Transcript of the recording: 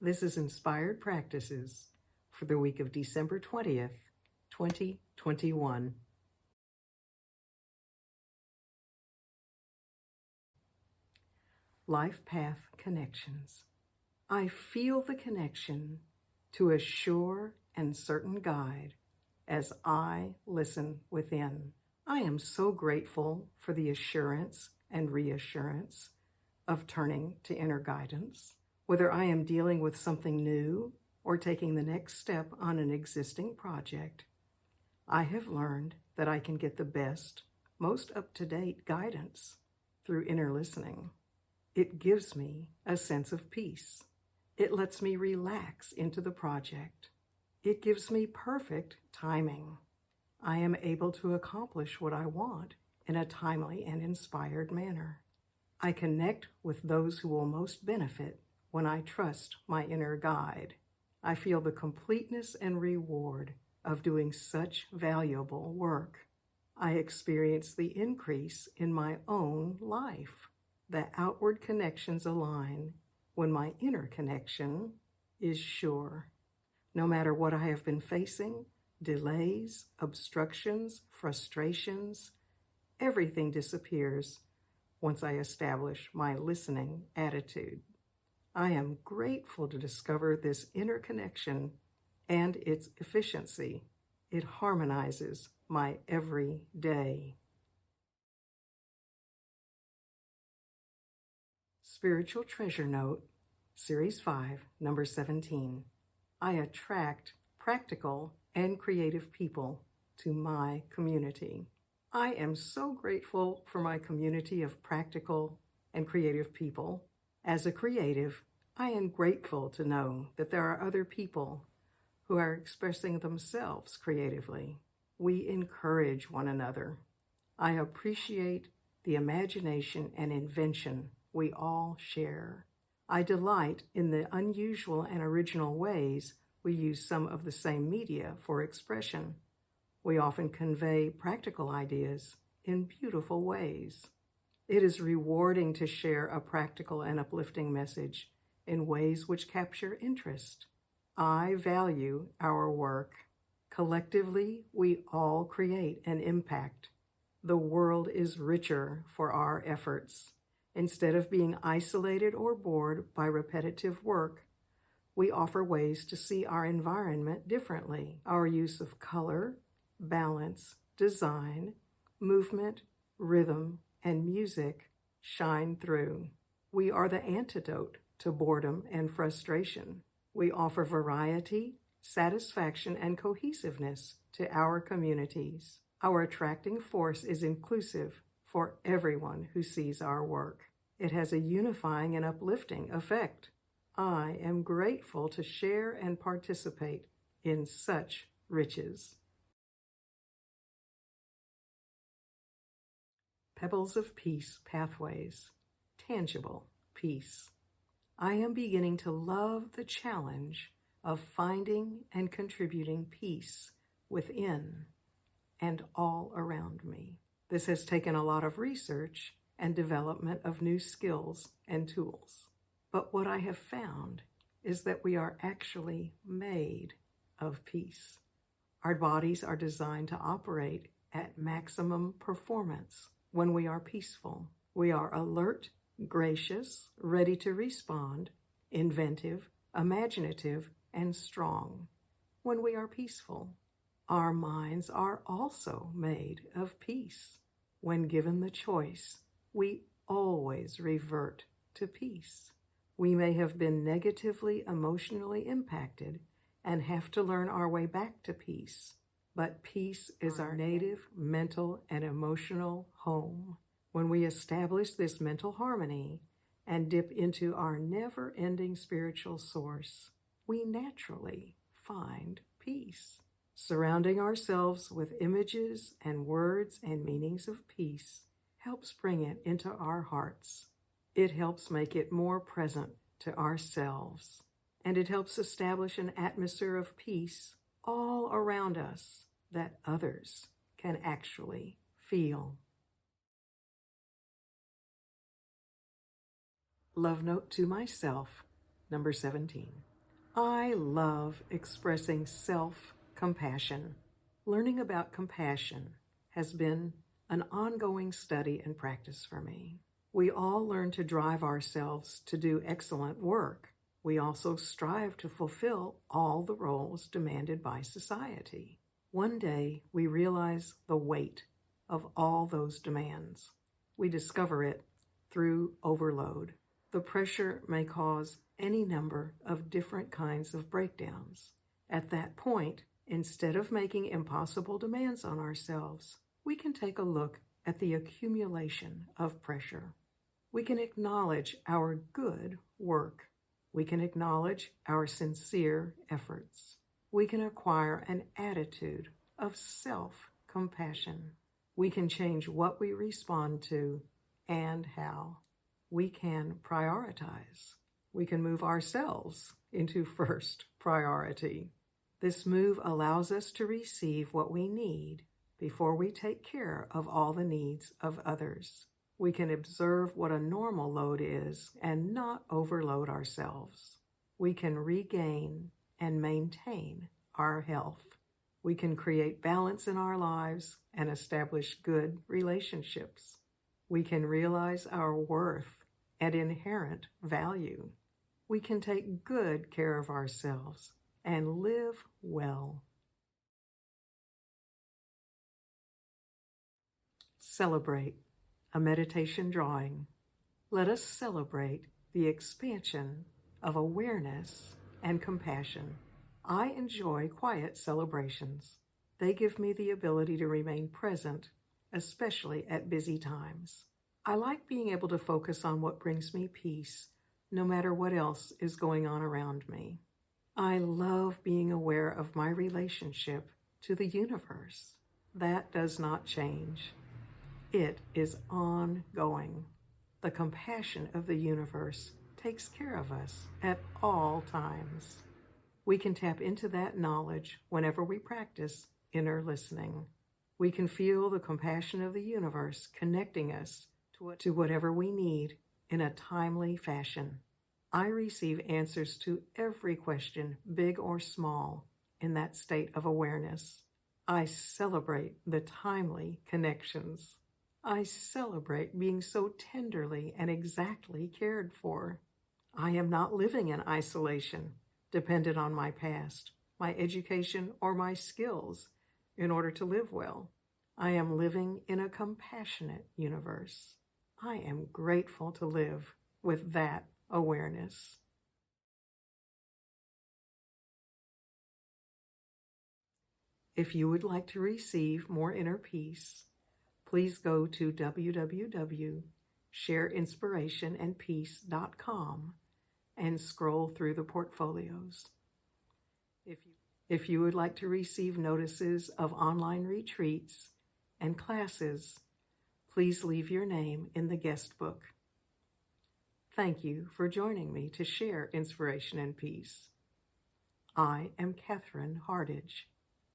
This is Inspired Practices for the week of December 20th, 2021. Life Path Connections. I feel the connection to a sure and certain guide as I listen within. I am so grateful for the assurance and reassurance of turning to inner guidance. Whether I am dealing with something new or taking the next step on an existing project, I have learned that I can get the best, most up-to-date guidance through inner listening. It gives me a sense of peace. It lets me relax into the project. It gives me perfect timing. I am able to accomplish what I want in a timely and inspired manner. I connect with those who will most benefit when I trust my inner guide. I feel the completeness and reward of doing such valuable work. I experience the increase in my own life. The outward connections align when my inner connection is sure. No matter what I have been facing, delays, obstructions, frustrations, everything disappears once I establish my listening attitude. I am grateful to discover this inner connection and its efficiency. It harmonizes my every day. Spiritual Treasure Note, Series 5, Number 17. I attract practical and creative people to my community. I am so grateful for my community of practical and creative people. As a creative, I am grateful to know that there are other people who are expressing themselves creatively. We encourage one another. I appreciate the imagination and invention we all share. I delight in the unusual and original ways we use some of the same media for expression. We often convey practical ideas in beautiful ways. It is rewarding to share a practical and uplifting message in ways which capture interest. I value our work. Collectively, we all create an impact. The world is richer for our efforts. Instead of being isolated or bored by repetitive work, we offer ways to see our environment differently. Our use of color, balance, design, movement, rhythm, and music shine through. We are the antidote to boredom and frustration. We offer variety, satisfaction, and cohesiveness to our communities. Our attracting force is inclusive for everyone who sees our work. It has a unifying and uplifting effect. I am grateful to share and participate in such riches. Pebbles of Peace Pathways. Tangible peace. I am beginning to love the challenge of finding and contributing peace within and all around me. This has taken a lot of research and development of new skills and tools. But what I have found is that we are actually made of peace. Our bodies are designed to operate at maximum performance when we are peaceful. We are alert, gracious, ready to respond, inventive, imaginative, and strong when we are peaceful. Our minds are also made of peace. When given the choice, we always revert to peace. We may have been negatively emotionally impacted and have to learn our way back to peace, but peace is our native mental and emotional home. When we establish this mental harmony and dip into our never-ending spiritual source, we naturally find peace. Surrounding ourselves with images and words and meanings of peace helps bring it into our hearts. It helps make it more present to ourselves, and it helps establish an atmosphere of peace all around us that others can actually feel. Love Note to Myself, number 17. I love expressing self-compassion. Learning about compassion has been an ongoing study and practice for me. We all learn to drive ourselves to do excellent work. We also strive to fulfill all the roles demanded by society. One day, we realize the weight of all those demands. We discover it through overload. The pressure may cause any number of different kinds of breakdowns. At that point, instead of making impossible demands on ourselves, we can take a look at the accumulation of pressure. We can acknowledge our good work. We can acknowledge our sincere efforts. We can acquire an attitude of self-compassion. We can change what we respond to and how. We can prioritize. We can move ourselves into first priority. This move allows us to receive what we need before we take care of all the needs of others. We can observe what a normal load is and not overload ourselves. We can regain and maintain our health. We can create balance in our lives and establish good relationships. We can realize our worth and inherent value. We can take good care of ourselves and live well. Celebrate. A meditation drawing. Let us celebrate the expansion of awareness and compassion. I enjoy quiet celebrations. They give me the ability to remain present, especially at busy times. I like being able to focus on what brings me peace, no matter what else is going on around me. I love being aware of my relationship to the universe. That does not change. It is ongoing. The compassion of the universe takes care of us at all times. We can tap into that knowledge whenever we practice inner listening. We can feel the compassion of the universe connecting us to whatever we need in a timely fashion. I receive answers to every question, big or small, in that state of awareness. I celebrate the timely connections. I celebrate being so tenderly and exactly cared for. I am not living in isolation, dependent on my past, my education, or my skills in order to live well. I am living in a compassionate universe. I am grateful to live with that awareness. If you would like to receive more inner peace, please go to www.shareinspirationandpeace.com and scroll through the portfolios. If you would like to receive notices of online retreats and classes, please leave your name in the guest book. Thank you for joining me to share inspiration and peace. I am Kathryn Hardage.